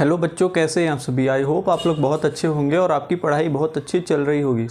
Hello बच्चों, कैसे हैं आप सभी। आई होप आप लोग बहुत अच्छे होंगे और आपकी पढ़ाई बहुत अच्छी चल रही होगी।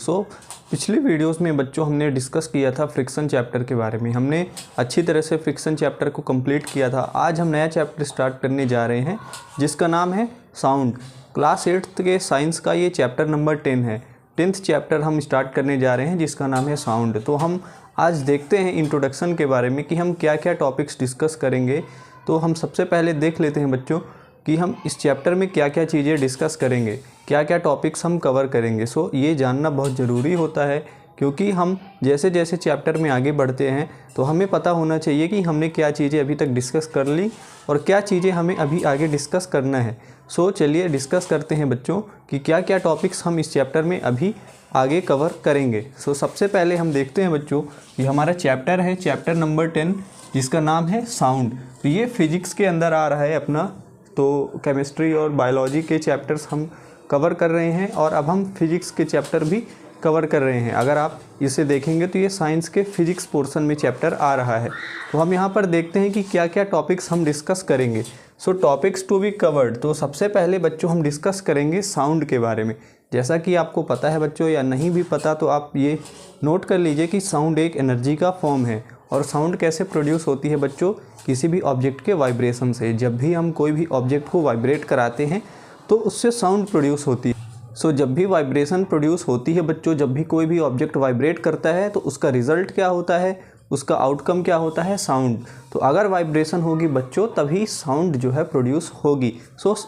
पिछली वीडियोस में बच्चों हमने डिस्कस किया था फ्रिक्शन चैप्टर के बारे में। हमने अच्छी तरह से फ्रिक्शन चैप्टर को कंप्लीट किया था। आज हम नया चैप्टर स्टार्ट करने जा रहे हैं जिसका नाम है साउंड। क्लास 8th के साइंस का ये चैप्टर नंबर 10 है। 10th चैप्टर हम स्टार्ट करने जा रहे हैं जिसका नाम है साउंड। तो हम आज देखते हैं इंट्रोडक्शन के बारे में कि हम क्या क्या टॉपिक्स डिस्कस करेंगे। तो हम सबसे पहले देख लेते हैं बच्चों कि हम इस चैप्टर में क्या क्या चीज़ें डिस्कस करेंगे, क्या क्या टॉपिक्स हम कवर करेंगे। ये जानना बहुत ज़रूरी होता है क्योंकि हम जैसे जैसे चैप्टर में आगे बढ़ते हैं तो हमें पता होना चाहिए कि हमने क्या चीज़ें अभी तक डिस्कस कर ली और क्या चीज़ें हमें अभी आगे डिस्कस करना है। चलिए डिस्कस करते हैं बच्चों कि क्या क्या टॉपिक्स हम इस चैप्टर में अभी आगे कवर करेंगे। सबसे पहले हम देखते हैं बच्चों कि हमारा चैप्टर है चैप्टर नंबर 10 जिसका नाम है साउंड। तो ये फिजिक्स के अंदर आ रहा है अपना। तो केमिस्ट्री और बायोलॉजी के चैप्टर्स हम कवर कर रहे हैं और अब हम फिजिक्स के चैप्टर भी कवर कर रहे हैं। अगर आप इसे देखेंगे तो ये साइंस के फिजिक्स पोर्शन में चैप्टर आ रहा है। तो हम यहाँ पर देखते हैं कि क्या क्या टॉपिक्स हम डिस्कस करेंगे। Topics to be covered. तो सबसे पहले बच्चों हम डिस्कस करेंगे साउंड के बारे में। जैसा कि आपको पता है बच्चों, या नहीं भी पता तो आप ये नोट कर लीजिए कि साउंड एक एनर्जी का फॉर्म है। और साउंड कैसे प्रोड्यूस होती है बच्चों? किसी भी ऑब्जेक्ट के वाइब्रेशन से। जब भी हम कोई भी ऑब्जेक्ट को वाइब्रेट कराते हैं तो उससे साउंड प्रोड्यूस होती है। जब भी वाइब्रेशन प्रोड्यूस होती है बच्चों, जब भी कोई भी ऑब्जेक्ट वाइब्रेट करता है तो उसका रिजल्ट क्या होता है, उसका आउटकम क्या होता है? साउंड। तो अगर वाइब्रेशन होगी बच्चों तभी साउंड जो है प्रोड्यूस होगी।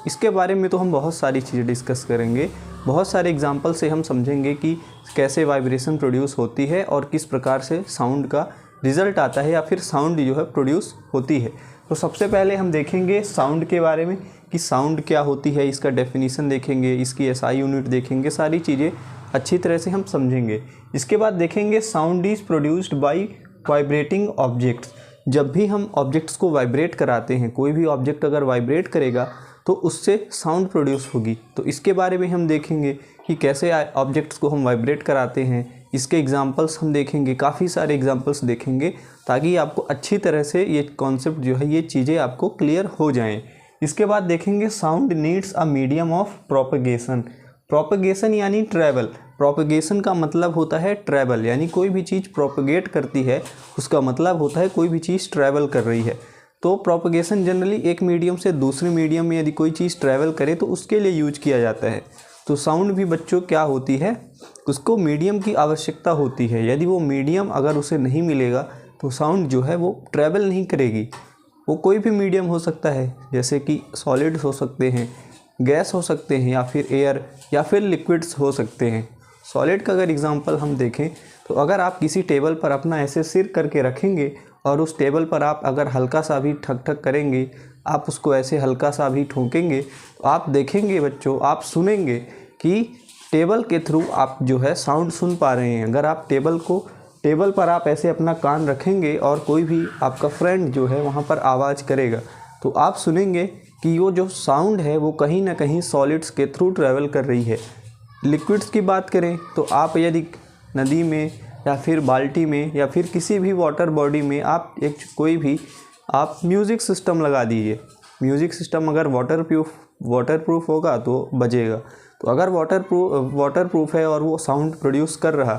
इसके बारे में तो हम बहुत सारी चीज़ें डिस्कस करेंगे। बहुत सारे एग्जाम्पल से हम समझेंगे कि कैसे वाइब्रेशन प्रोड्यूस होती है और किस प्रकार से साउंड का रिज़ल्ट आता है या फिर साउंड जो है प्रोड्यूस होती है। तो सबसे पहले हम देखेंगे साउंड के बारे में कि साउंड क्या होती है, इसका डेफिनेशन देखेंगे, इसकी एसआई यूनिट देखेंगे, सारी चीज़ें अच्छी तरह से हम समझेंगे। इसके बाद देखेंगे sound is produced by vibrating objects. जब भी हम ऑब्जेक्ट्स को वाइब्रेट कराते हैं, कोई भी ऑब्जेक्ट अगर वाइब्रेट करेगा तो उससे साउंड प्रोड्यूस होगी। तो इसके बारे में हम देखेंगे कि कैसे ऑब्जेक्ट्स को हम वाइब्रेट कराते हैं। इसके एग्जांपल्स हम देखेंगे, काफ़ी सारे एग्जांपल्स देखेंगे ताकि आपको अच्छी तरह से ये कॉन्सेप्ट जो है, ये चीज़ें आपको क्लियर हो जाएं। इसके बाद देखेंगे sound needs a medium of propagation. Propagation यानी ट्रैवल। प्रोपगेशन का मतलब होता है ट्रैवल, यानी कोई भी चीज़ प्रोपगेट करती है उसका मतलब होता है कोई भी चीज़ ट्रैवल कर रही है। तो प्रोपगेशन जनरली एक मीडियम से दूसरे मीडियम में यदि कोई चीज़ ट्रैवल करे तो उसके लिए यूज किया जाता है। तो साउंड भी बच्चों क्या होती है, उसको मीडियम की आवश्यकता होती है। यदि वो मीडियम अगर उसे नहीं मिलेगा तो साउंड जो है वो ट्रैवल नहीं करेगी। वो कोई भी मीडियम हो सकता है, जैसे कि सॉलिड्स हो सकते हैं, गैस हो सकते हैं, या फिर एयर, या फिर लिक्विड्स हो सकते हैं। सॉलिड का अगर एग्जांपल हम देखें तो अगर आप किसी टेबल पर अपना ऐसे सिर करके रखेंगे और उस टेबल पर आप अगर हल्का सा भी ठक ठक करेंगे, आप उसको ऐसे हल्का सा भी ठोकेंगे तो आप देखेंगे बच्चों, आप सुनेंगे कि टेबल के थ्रू आप जो है साउंड सुन पा रहे हैं। अगर आप टेबल पर आप ऐसे अपना कान रखेंगे और कोई भी आपका फ्रेंड जो है वहाँ पर आवाज़ करेगा तो आप सुनेंगे कि वो जो साउंड है वो कहीं ना कहीं सॉलिड्स के थ्रू ट्रैवल कर रही है। लिक्विड्स की बात करें तो आप यदि नदी में या फिर बाल्टी में या फिर किसी भी वाटर बॉडी में आप कोई भी आप म्यूज़िक सिस्टम लगा दीजिए। म्यूज़िक सिस्टम अगर वाटरप्रूफ होगा तो बजेगा। तो अगर वाटरप्रूफ है और वो साउंड प्रोड्यूस कर रहा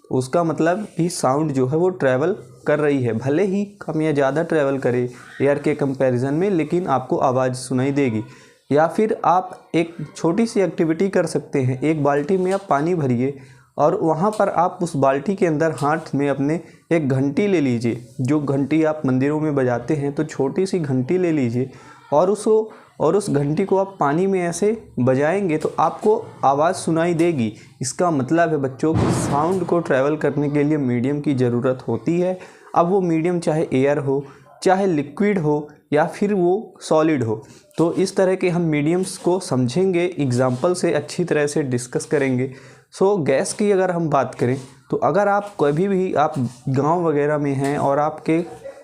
तो उसका मतलब कि साउंड जो है वो ट्रैवल कर रही है, भले ही कम या ज़्यादा ट्रैवल करे एयर के कंपैरिजन में, लेकिन आपको आवाज़ सुनाई देगी। या फिर आप एक छोटी सी एक्टिविटी कर सकते हैं, एक बाल्टी में आप पानी भरिए और वहाँ पर आप उस बाल्टी के अंदर हाथ में अपने एक घंटी ले लीजिए। जो घंटी आप मंदिरों में बजाते हैं, तो छोटी सी घंटी ले लीजिए और उस घंटी को आप पानी में ऐसे बजाएंगे तो आपको आवाज़ सुनाई देगी। इसका मतलब है बच्चों कि साउंड को ट्रैवल करने के लिए मीडियम की ज़रूरत होती है। अब वो मीडियम चाहे एयर हो, चाहे लिक्विड हो, या फिर वो सॉलिड हो। तो इस तरह के हम मीडियम्स को समझेंगे, एग्जाम्पल से अच्छी तरह से डिस्कस करेंगे। गैस की अगर हम बात करें तो अगर आप कभी भी आप गांव वगैरह में हैं और आपके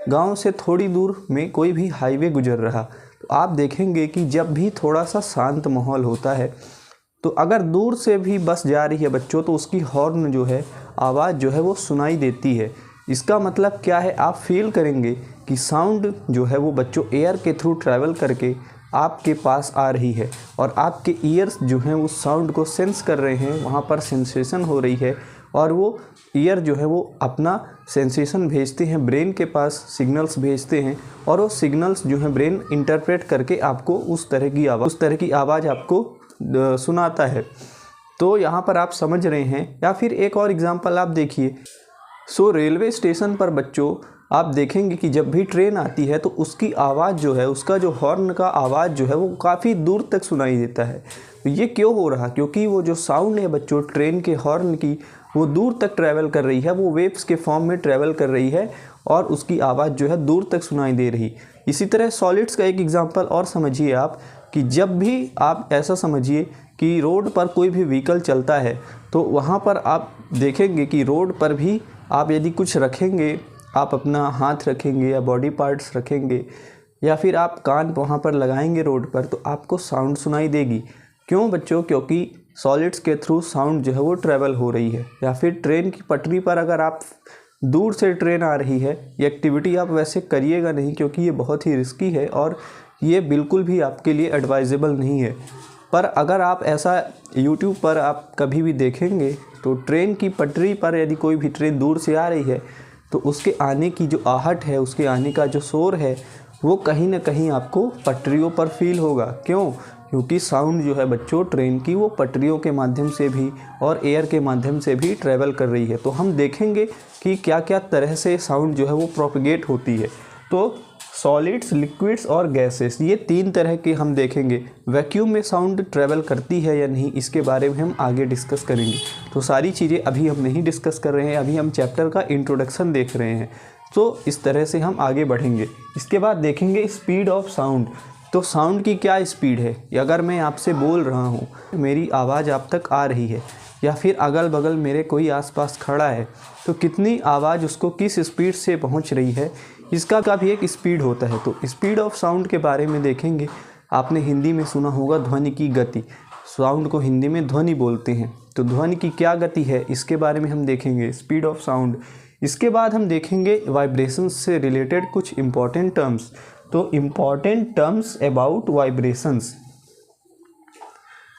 गांव से थोड़ी दूर में कोई भी हाईवे गुजर रहा तो आप देखेंगे कि जब भी थोड़ा सा शांत माहौल होता है तो अगर दूर से भी बस जा रही है बच्चों तो उसकी हॉर्न जो है, आवाज़ जो है वो सुनाई देती है। इसका मतलब क्या है, आप फील करेंगे कि साउंड जो है वो बच्चों एयर के थ्रू ट्रैवल करके आपके पास आ रही है और आपके ईयर्स जो हैं वो साउंड को सेंस कर रहे हैं, वहाँ पर सेंसेशन हो रही है और वो ईयर जो है वो अपना सेंसेशन भेजते हैं ब्रेन के पास, सिग्नल्स भेजते हैं और वो सिग्नल्स जो है ब्रेन इंटरप्रेट करके आपको उस तरह की आवाज़ आपको सुनाता है। तो यहाँ पर आप समझ रहे हैं। या फिर एक और एग्जांपल आप देखिए। रेलवे स्टेशन पर बच्चों आप देखेंगे कि जब भी ट्रेन आती है तो उसकी आवाज़ जो है, उसका जो हॉर्न का आवाज़ जो है वो काफ़ी दूर तक सुनाई देता है। तो ये क्यों हो रहा? क्योंकि वो जो साउंड है बच्चों ट्रेन के हॉर्न की, वो दूर तक ट्रैवल कर रही है, वो वेव्स के फॉर्म में ट्रैवल कर रही है और उसकी आवाज़ जो है दूर तक सुनाई दे रही। इसी तरह सॉलिड्स का एक एग्जांपल और समझिए आप कि जब भी आप ऐसा समझिए कि रोड पर कोई भी व्हीकल चलता है तो वहाँ पर आप देखेंगे कि रोड पर भी आप यदि कुछ रखेंगे, आप अपना हाथ रखेंगे या बॉडी पार्ट्स रखेंगे या फिर आप कान वहाँ पर लगाएंगे रोड पर, तो आपको साउंड सुनाई देगी। क्यों बच्चों? क्योंकि सॉलिड्स के थ्रू साउंड जो है वो ट्रैवल हो रही है। या फिर ट्रेन की पटरी पर अगर आप दूर से ट्रेन आ रही है, ये एक्टिविटी आप वैसे करिएगा नहीं क्योंकि ये बहुत ही रिस्की है और ये बिल्कुल भी आपके लिए एडवाइजेबल नहीं है। पर अगर आप ऐसा YouTube पर आप कभी भी देखेंगे तो ट्रेन की पटरी पर यदि कोई भी ट्रेन दूर से आ रही है तो उसके आने की जो आहट है, उसके आने का जो शोर है, वो कहीं ना कहीं आपको पटरियों पर फील होगा। क्यों? क्योंकि साउंड जो है बच्चों ट्रेन की वो पटरियों के माध्यम से भी और एयर के माध्यम से भी ट्रैवल कर रही है। तो हम देखेंगे कि क्या क्या तरह से साउंड जो है वो प्रोपगेट होती है। तो सॉलिड्स, लिक्विड्स और गैसेस, ये तीन तरह के हम देखेंगे। वैक्यूम में साउंड ट्रैवल करती है या नहीं, इसके बारे में हम आगे डिस्कस करेंगे। तो सारी चीज़ें अभी हम नहीं डिस्कस कर रहे हैं, अभी हम चैप्टर का इंट्रोडक्शन देख रहे हैं। तो इस तरह से हम आगे बढ़ेंगे। इसके बाद देखेंगे स्पीड ऑफ साउंड। तो साउंड की क्या स्पीड है? अगर मैं आपसे बोल रहा हूँ, मेरी आवाज़ आप तक आ रही है या फिर अगल बगल मेरे कोई आसपास खड़ा है, तो कितनी आवाज़ उसको किस स्पीड से पहुँच रही है, इसका का भी एक स्पीड होता है। तो स्पीड ऑफ साउंड के बारे में देखेंगे। आपने हिंदी में सुना होगा ध्वनि की गति। साउंड को हिंदी में ध्वनि बोलते हैं। तो ध्वनि की क्या गति है, इसके बारे में हम देखेंगे, स्पीड ऑफ साउंड। इसके बाद हम देखेंगे वाइब्रेशंस से रिलेटेड कुछ इम्पॉर्टेंट टर्म्स। तो important terms about vibrations,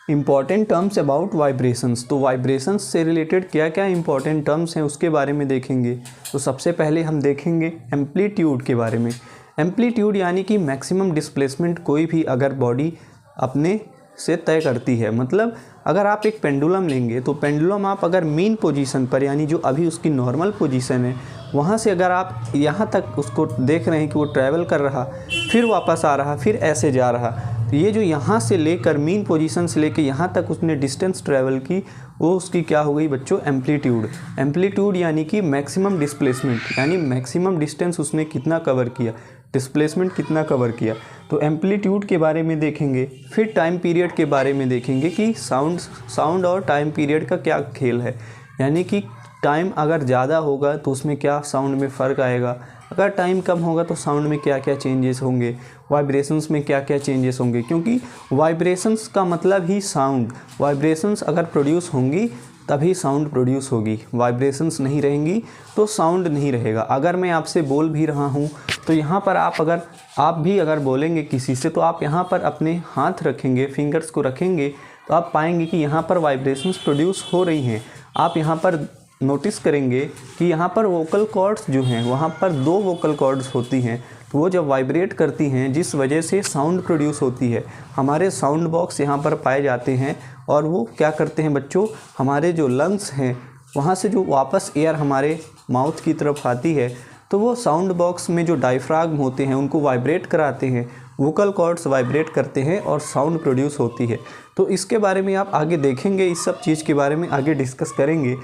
important terms about vibrations. तो वाइब्रेशंस से रिलेटेड क्या क्या इंपॉर्टेंट टर्म्स हैं उसके बारे में देखेंगे। तो सबसे पहले हम देखेंगे एम्पलीट्यूड के बारे में। एम्पलीट्यूड यानी कि मैक्सिमम डिस्प्लेसमेंट कोई भी अगर बॉडी अपने से तय करती है। मतलब अगर आप एक पेंडुलम लेंगे तो पेंडुलम आप अगर मीन पोजीशन पर, यानी जो अभी उसकी नॉर्मल पोजीशन है, वहाँ से अगर आप यहाँ तक उसको देख रहे हैं कि वो ट्रैवल कर रहा, फिर वापस आ रहा, फिर ऐसे जा रहा, तो ये जो यहाँ से लेकर मीन पोजीशन से लेकर यहाँ तक उसने डिस्टेंस ट्रैवल की, वो उसकी क्या हो गई बच्चों? एम्पलीट्यूड। एम्पलीट्यूड यानी कि मैक्सिमम डिस्प्लेसमेंट, यानी मैक्सिमम डिस्टेंस उसने कितना कवर किया, डिस्प्लेसमेंट कितना कवर किया। तो एम्पलीट्यूड के बारे में देखेंगे। फिर टाइम पीरियड के बारे में देखेंगे कि साउंड और टाइम पीरियड का क्या खेल है, यानी कि टाइम अगर ज़्यादा होगा तो उसमें क्या साउंड में फ़र्क आएगा, अगर टाइम कम होगा तो साउंड में क्या क्या चेंजेस होंगे, वाइब्रेशंस में क्या क्या चेंजेस होंगे। क्योंकि वाइब्रेशंस का मतलब ही साउंड। वाइब्रेशंस अगर प्रोड्यूस होंगी तभी साउंड प्रोड्यूस होगी, वाइब्रेशंस नहीं रहेंगी तो साउंड नहीं रहेगा। अगर मैं आपसे बोल भी रहा हूँ तो यहाँ पर आप भी अगर बोलेंगे किसी से, तो आप यहाँ पर अपने हाथ रखेंगे, फिंगर्स को रखेंगे, तो आप पाएंगे कि यहाँ पर वाइब्रेशंस प्रोड्यूस हो रही हैं। आप यहाँ पर नोटिस करेंगे कि यहाँ पर वोकल कॉर्ड्स जो हैं, वहाँ पर 2 वोकल कॉर्ड्स होती हैं, तो वो जब वाइब्रेट करती हैं जिस वजह से साउंड प्रोड्यूस होती है, हमारे साउंड बॉक्स यहाँ पर पाए जाते हैं और वो क्या करते हैं बच्चों, हमारे जो लंग्स हैं वहाँ से जो वापस एयर हमारे माउथ की तरफ आती है, तो वो साउंड बॉक्स में जो डायफ्राग्म होते हैं उनको वाइब्रेट कराते हैं, वोकल कॉर्ड्स वाइब्रेट करते हैं और साउंड प्रोड्यूस होती है। तो इसके बारे में आप आगे देखेंगे, इस सब चीज़ के बारे में आगे डिस्कस करेंगे।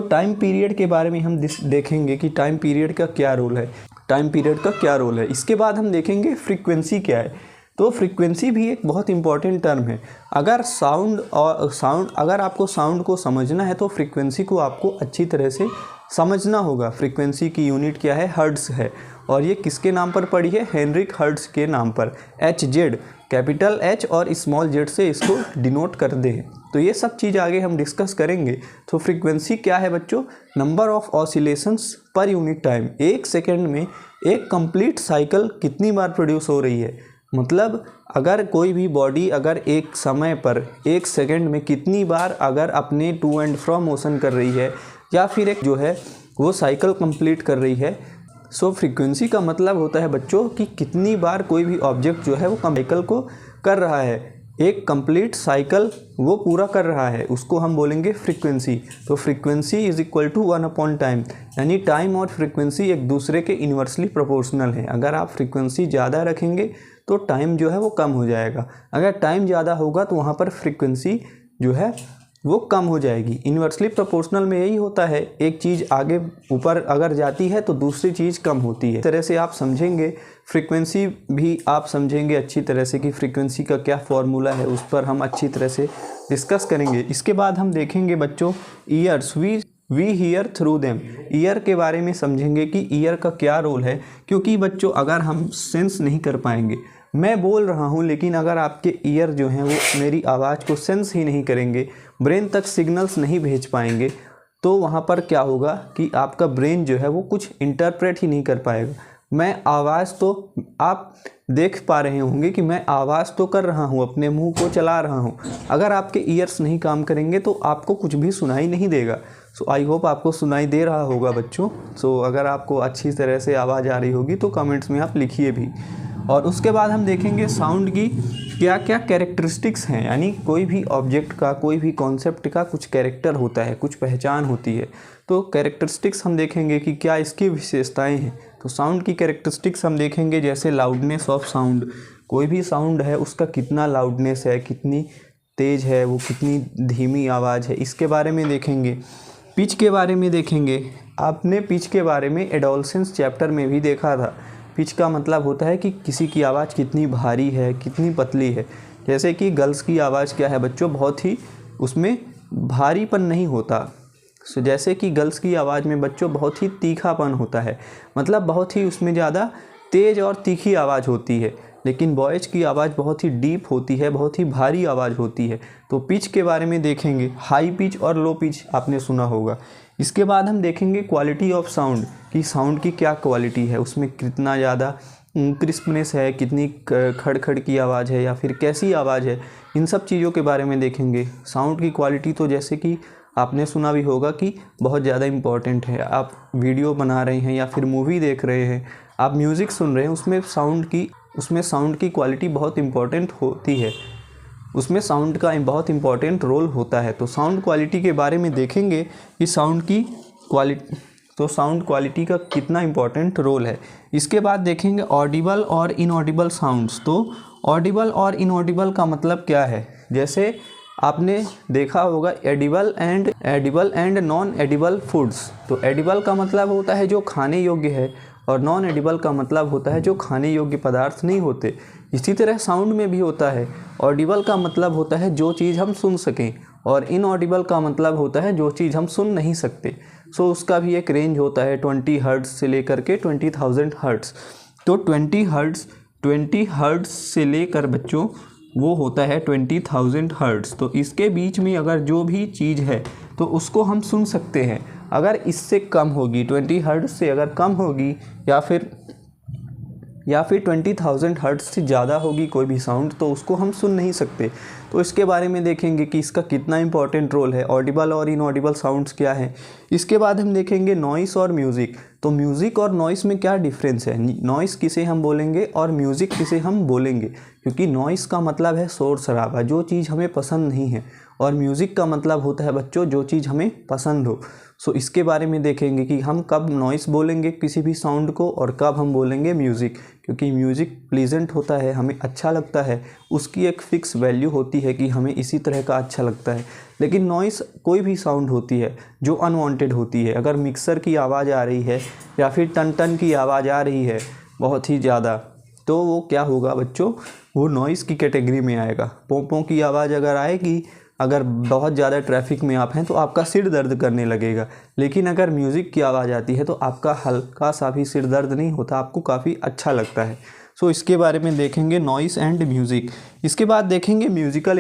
टाइम पीरियड के बारे में हम देखेंगे कि टाइम पीरियड का क्या रोल है, टाइम पीरियड का क्या रोल है। इसके बाद हम देखेंगे फ्रीक्वेंसी क्या है। तो फ्रीक्वेंसी भी एक बहुत इंपॉर्टेंट टर्म है। अगर अगर आपको साउंड को समझना है तो फ्रीक्वेंसी को आपको अच्छी तरह से समझना होगा। फ्रीक्वेंसी की यूनिट क्या है? हर्ट्ज़ है। और ये किसके नाम पर पड़ी है? हेनरिक हर्ट्ज़ के नाम पर। HZ, कैपिटल H और स्मॉल z से इसको डिनोट कर दे। तो ये सब चीज़ आगे हम डिस्कस करेंगे। तो फ्रीक्वेंसी क्या है बच्चों? Number of oscillations per unit time. 1 second में एक कंप्लीट साइकिल कितनी बार प्रोड्यूस हो रही है। मतलब अगर कोई भी बॉडी अगर एक समय पर एक सेकंड में कितनी बार अगर अपने टू एंड फ्रो मोशन कर रही है या फिर एक जो है वो साइकिल कंप्लीट कर रही है। सो फ्रीक्वेंसी का मतलब होता है बच्चों कि कितनी बार कोई भी ऑब्जेक्ट जो है वो साइकिल को कर रहा है, एक कंप्लीट साइकिल वो पूरा कर रहा है, उसको हम बोलेंगे फ्रीक्वेंसी। तो फ्रीक्वेंसी इज इक्वल टू 1/टाइम, यानी टाइम और फ्रीक्वेंसी एक दूसरे के इन्वर्सली प्रोपोर्शनल है। अगर आप फ्रीक्वेंसी ज़्यादा रखेंगे तो टाइम जो है वो कम हो जाएगा, अगर टाइम ज़्यादा होगा तो वहाँ पर फ्रीक्वेंसी जो है वो कम हो जाएगी। इन्वर्सली प्रोपोर्शनल में यही होता है, एक चीज़ आगे ऊपर अगर जाती है तो दूसरी चीज़ कम होती है। इस तरह से आप समझेंगे, फ्रीक्वेंसी भी आप समझेंगे अच्छी तरह से कि फ्रीक्वेंसी का क्या फॉर्मूला है, उस पर हम अच्छी तरह से डिस्कस करेंगे। इसके बाद हम देखेंगे बच्चों ears, we hear through them. Ear के बारे में समझेंगे कि ईयर का क्या रोल है, क्योंकि बच्चों अगर हम सेंस नहीं कर पाएंगे, मैं बोल रहा हूँ लेकिन अगर आपके ईयर जो हैं वो मेरी आवाज़ को सेंस ही नहीं करेंगे, ब्रेन तक सिग्नल्स नहीं भेज पाएंगे, तो वहाँ पर क्या होगा कि आपका ब्रेन जो है वो कुछ इंटरप्रेट ही नहीं कर पाएगा। मैं आवाज़ तो आप देख पा रहे होंगे कि मैं आवाज़ तो कर रहा हूँ, अपने मुंह को चला रहा हूँ, अगर आपके ईयर्स नहीं काम करेंगे तो आपको कुछ भी सुनाई नहीं देगा। सो आई होप आपको सुनाई दे रहा होगा बच्चों। सो अगर आपको अच्छी तरह से आवाज़ आ रही होगी तो कमेंट्स में आप लिखिए भी। और उसके बाद हम देखेंगे साउंड की क्या क्या कैरेक्टरिस्टिक्स हैं, यानी कोई भी ऑब्जेक्ट का, कोई भी कॉन्सेप्ट का कुछ कैरेक्टर होता है, कुछ पहचान होती है। तो कैरेक्टरिस्टिक्स हम देखेंगे कि क्या इसकी विशेषताएं हैं। तो साउंड की कैरेक्टरिस्टिक्स हम देखेंगे, जैसे लाउडनेस ऑफ साउंड, कोई भी साउंड है उसका कितना लाउडनेस है, कितनी तेज़ है, वो कितनी धीमी आवाज़ है, इसके बारे में देखेंगे। पिच के बारे में देखेंगे, आपने पिच के बारे में एडोलसेंस चैप्टर में भी देखा था। पिच का मतलब होता है कि किसी की आवाज़ कितनी भारी है, कितनी पतली है। जैसे कि गर्ल्स की आवाज़ क्या है बच्चों, बहुत ही उसमें भारीपन नहीं होता। सो जैसे कि गर्ल्स की आवाज़ में बच्चों बहुत ही तीखापन होता है, मतलब बहुत ही उसमें ज़्यादा तेज़ और तीखी आवाज़ होती है। लेकिन बॉयज़ की आवाज़ बहुत ही डीप होती है, बहुत ही भारी आवाज़ होती है। तो पिच के बारे में देखेंगे, हाई पिच और लो पिच आपने सुना होगा। इसके बाद हम देखेंगे क्वालिटी ऑफ साउंड, कि साउंड की क्या क्वालिटी है, उसमें कितना ज़्यादा क्रिस्पनेस है, कितनी खड़ की आवाज़ है या फिर कैसी आवाज़ है, इन सब चीज़ों के बारे में देखेंगे। साउंड की क्वालिटी तो जैसे कि आपने सुना भी होगा कि बहुत ज़्यादा इम्पॉर्टेंट है। आप वीडियो बना रहे हैं या फिर मूवी देख रहे हैं, आप म्यूज़िक सुन रहे हैं, उसमें साउंड की क्वालिटी बहुत इम्पॉर्टेंट होती है, उसमें साउंड का बहुत इम्पॉर्टेंट रोल होता है। तो साउंड क्वालिटी के बारे में देखेंगे कि साउंड क्वालिटी का कितना इम्पॉर्टेंट रोल है। इसके बाद देखेंगे ऑडिबल और इनऑडिबल साउंड्स। तो ऑडिबल और इनऑडिबल का मतलब क्या है, जैसे आपने देखा होगा edible and non edible foods. तो एडिबल का मतलब होता है जो खाने योग्य है, और नॉन एडिबल का मतलब होता है जो खाने योग्य पदार्थ नहीं होते। इसी तरह साउंड में भी होता है, ऑडिबल का मतलब होता है जो चीज़ हम सुन सकें, और इनऑडिबल का मतलब होता है जो चीज़ हम सुन नहीं सकते। सो उसका भी एक रेंज होता है 20 हर्ट्ज़ से लेकर के 20,000 हर्ट्ज़। तो 20 हर्ट्ज़ से लेकर बच्चों वो होता है 20,000 हर्ट्ज़। तो इसके बीच में अगर जो भी चीज़ है तो उसको हम सुन सकते हैं। अगर इससे कम होगी, 20 हर्ट्ज़ से अगर कम होगी या फिर 20,000 हर्ट्ज़ से ज़्यादा होगी कोई भी साउंड, तो उसको हम सुन नहीं सकते। तो इसके बारे में देखेंगे कि इसका कितना इंपॉर्टेंट रोल है, ऑडिबल और इनऑडिबल साउंड्स क्या है। इसके बाद हम देखेंगे नॉइस और म्यूज़िक। तो म्यूज़िक और नॉइस में क्या डिफरेंस है, नॉइस किसे हम बोलेंगे और म्यूज़िक किसे हम बोलेंगे। क्योंकि नॉइस का मतलब है शोर शराबा, जो चीज़ हमें पसंद नहीं है, और म्यूज़िक का मतलब होता है बच्चों जो चीज़ हमें पसंद हो। सो इसके बारे में देखेंगे कि हम कब नॉइस बोलेंगे किसी भी साउंड को और कब हम बोलेंगे म्यूज़िक। क्योंकि म्यूज़िक प्लीजेंट होता है, हमें अच्छा लगता है, उसकी एक फ़िक्स वैल्यू होती है कि हमें इसी तरह का अच्छा लगता है। लेकिन नॉइस कोई भी साउंड होती है जो अनवांटेड होती है। अगर मिक्सर की आवाज़ आ रही है या फिर टन की आवाज़ आ रही है बहुत ही ज़्यादा, तो वो क्या होगा बच्चों, वो नॉइस की कैटेगरी में आएगा। पों की आवाज़ अगर आएगी, अगर बहुत ज़्यादा ट्रैफिक में आप हैं तो आपका सिर दर्द करने लगेगा। लेकिन अगर म्यूज़िक की आवाज़ आती है तो आपका हल्का सा भी सिर दर्द नहीं होता, आपको काफ़ी अच्छा लगता है। सो इसके बारे में देखेंगे नॉइस एंड म्यूज़िक। इसके बाद देखेंगे म्यूज़िकल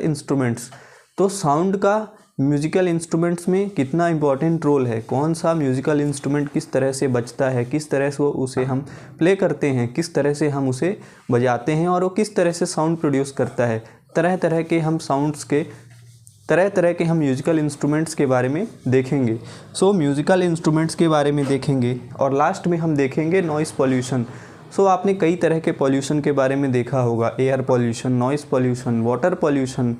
इंस्ट्रूमेंट्स। तो साउंड का म्यूज़िकल इंस्ट्रूमेंट्स में कितना इम्पोर्टेंट रोल है, कौन सा म्यूज़िकल इंस्ट्रूमेंट किस तरह से बजता है, किस तरह से उसे हम प्ले करते हैं, किस तरह से हम उसे बजाते हैं और वो किस तरह से साउंड प्रोड्यूस करता है। तरह तरह के हम म्यूज़िकल इंस्ट्रूमेंट्स के बारे में देखेंगे। सो म्यूज़िकल इंस्ट्रूमेंट्स के बारे में देखेंगे और लास्ट में हम देखेंगे नॉइज़ पॉल्यूशन। सो आपने कई तरह के पॉल्यूशन के बारे में देखा होगा, air pollution, noise pollution, water pollution,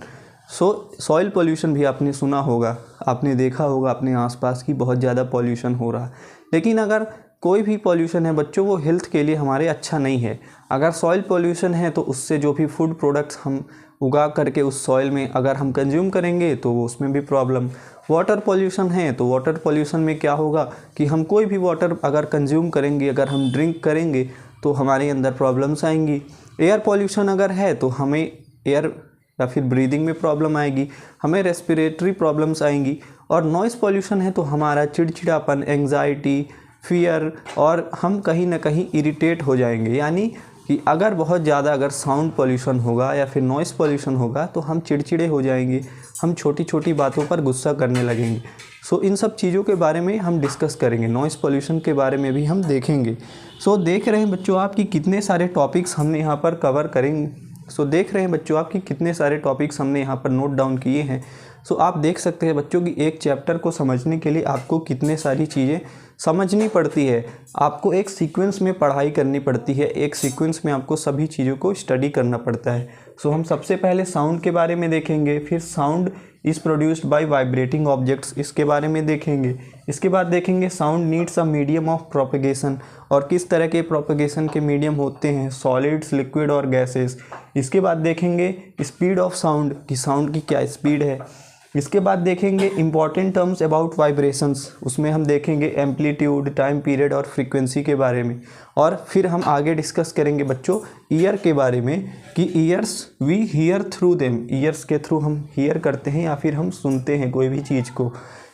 soil pollution भी आपने सुना होगा, आपने देखा होगा अपने आसपास की बहुत ज़्यादा पॉल्यूशन हो रहा है। लेकिन अगर कोई भी पॉल्यूशन है बच्चों, वो हेल्थ के लिए हमारे अच्छा नहीं है। अगर सॉइल पॉल्यूशन है तो उससे जो भी फूड प्रोडक्ट्स हम उगा करके उस सॉइल में अगर हम कंज्यूम करेंगे तो वो उसमें भी प्रॉब्लम। वाटर पॉल्यूशन है तो वाटर पॉल्यूशन में क्या होगा कि हम कोई भी वाटर अगर कंज्यूम करेंगे, अगर हम ड्रिंक करेंगे तो हमारे अंदर प्रॉब्लम्स आएंगी। एयर पॉल्यूशन अगर है तो हमें एयर या फिर ब्रीदिंग में प्रॉब्लम आएगी, हमें रेस्पिरेटरी प्रॉब्लम्स आएंगी। और नॉइज़ पॉल्यूशन है तो हमारा चिड़चिड़ापन, एंग्जाइटी, फियर और हम कहीं ना कहीं इरिटेट हो जाएंगे। यानी कि अगर बहुत ज़्यादा अगर साउंड पॉल्यूशन होगा या फिर नॉइज़ पॉल्यूशन होगा तो हम चिड़चिड़े हो जाएंगे, हम छोटी छोटी बातों पर गुस्सा करने लगेंगे। सो इन सब चीज़ों के बारे में हम डिस्कस करेंगे, नॉइज़ पॉल्यूशन के बारे में भी हम देखेंगे। सो देख रहे हैं बच्चों आप कि कितने सारे टॉपिक्स हमने यहाँ पर कवर करेंगे। सो देख रहे हैं बच्चों आप कि कितने सारे टॉपिक्स हमने यहाँ पर नोट डाउन किए हैं। सो आप देख सकते हैं बच्चों कि एक चैप्टर को समझने के लिए आपको कितने सारी चीज़ें समझनी पड़ती है। आपको एक सीक्वेंस में पढ़ाई करनी पड़ती है, एक सीक्वेंस में आपको सभी चीज़ों को स्टडी करना पड़ता है। सो हम सबसे पहले साउंड के बारे में देखेंगे, फिर sound is produced by vibrating objects, इसके बारे में देखेंगे। इसके बाद देखेंगे sound needs a medium of propagation, और किस तरह के प्रोपेगेशन के मीडियम होते हैं, सॉलिड्स, लिक्विड और गैसेस। इसके बाद देखेंगे स्पीड ऑफ साउंड, कि साउंड की क्या स्पीड है। इसके बाद देखेंगे इंपॉर्टेंट टर्म्स अबाउट वाइब्रेशंस, उसमें हम देखेंगे एम्पलीट्यूड, टाइम पीरियड और फ्रीक्वेंसी के बारे में। और फिर हम आगे डिस्कस करेंगे बच्चों ईयर के बारे में कि ears we hear through them, ears के थ्रू हम हियर करते हैं या फिर हम सुनते हैं कोई भी चीज़ को।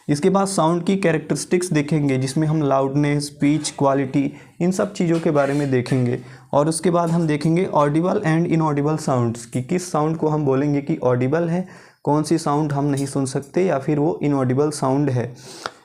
इसके बाद साउंड की कैरेक्टरिस्टिक्स देखेंगे जिसमें हम लाउडनेस, पिच, क्वालिटी, इन सब चीज़ों के बारे में देखेंगे। और उसके बाद हम देखेंगे ऑडिबल एंड इनऑडिबल साउंड्स, कि किस साउंड को हम बोलेंगे कि ऑडिबल है, कौन सी साउंड हम नहीं सुन सकते या फिर वो इनऑडिबल साउंड है।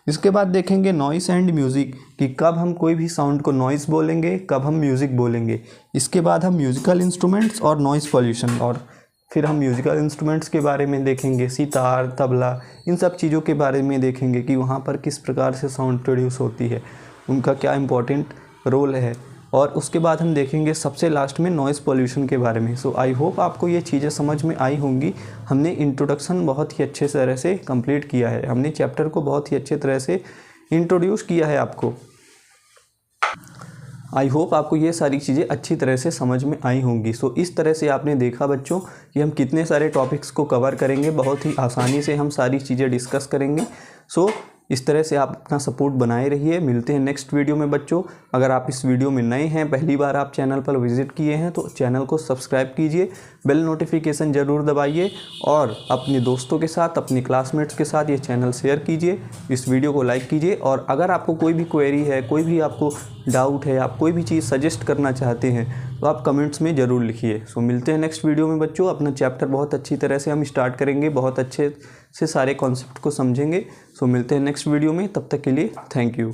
इसके बाद देखेंगे नॉइस एंड म्यूज़िक, कि कब हम कोई भी साउंड को नॉइस बोलेंगे, कब हम म्यूज़िक बोलेंगे। इसके बाद हम म्यूज़िकल इंस्ट्रूमेंट्स और नॉइस पॉल्यूशन, और फिर हम म्यूज़िकल इंस्ट्रूमेंट्स के बारे में देखेंगे, सितार, तबला, इन सब चीज़ों के बारे में देखेंगे कि वहाँ पर किस प्रकार से साउंड प्रोड्यूस होती है, उनका क्या इम्पोर्टेंट रोल है। और उसके बाद हम देखेंगे सबसे लास्ट में नॉइज़ पॉल्यूशन के बारे में। सो आई होप आपको ये चीज़ें समझ में आई होंगी। हमने इंट्रोडक्शन बहुत ही अच्छे तरह से कंप्लीट किया है, हमने चैप्टर को बहुत ही अच्छे तरह से इंट्रोड्यूस किया है आपको। आई होप आपको ये सारी चीज़ें अच्छी तरह से समझ में आई होंगी। सो इस तरह से आपने देखा बच्चों कि हम कितने सारे टॉपिक्स को कवर करेंगे, बहुत ही आसानी से हम सारी चीज़ें डिस्कस करेंगे। सो इस तरह से आप अपना सपोर्ट बनाए रहिए। मिलते हैं नेक्स्ट वीडियो में बच्चों। अगर आप इस वीडियो में नए हैं, पहली बार आप चैनल पर विजिट किए हैं तो चैनल को सब्सक्राइब कीजिए, बेल नोटिफिकेशन ज़रूर दबाइए और अपने दोस्तों के साथ, अपने क्लासमेट्स के साथ ये चैनल शेयर कीजिए, इस वीडियो को लाइक कीजिए। और अगर आपको कोई भी क्वेरी है, कोई भी आपको डाउट है, आप कोई भी चीज़ सजेस्ट करना चाहते हैं तो आप कमेंट्स में ज़रूर लिखिए। सो मिलते हैं नेक्स्ट वीडियो में बच्चों। अपना चैप्टर बहुत अच्छी तरह से हम स्टार्ट करेंगे, बहुत अच्छे से सारे कॉन्सेप्ट को समझेंगे। सो मिलते हैं नेक्स्ट वीडियो में, तब तक के लिए थैंक यू।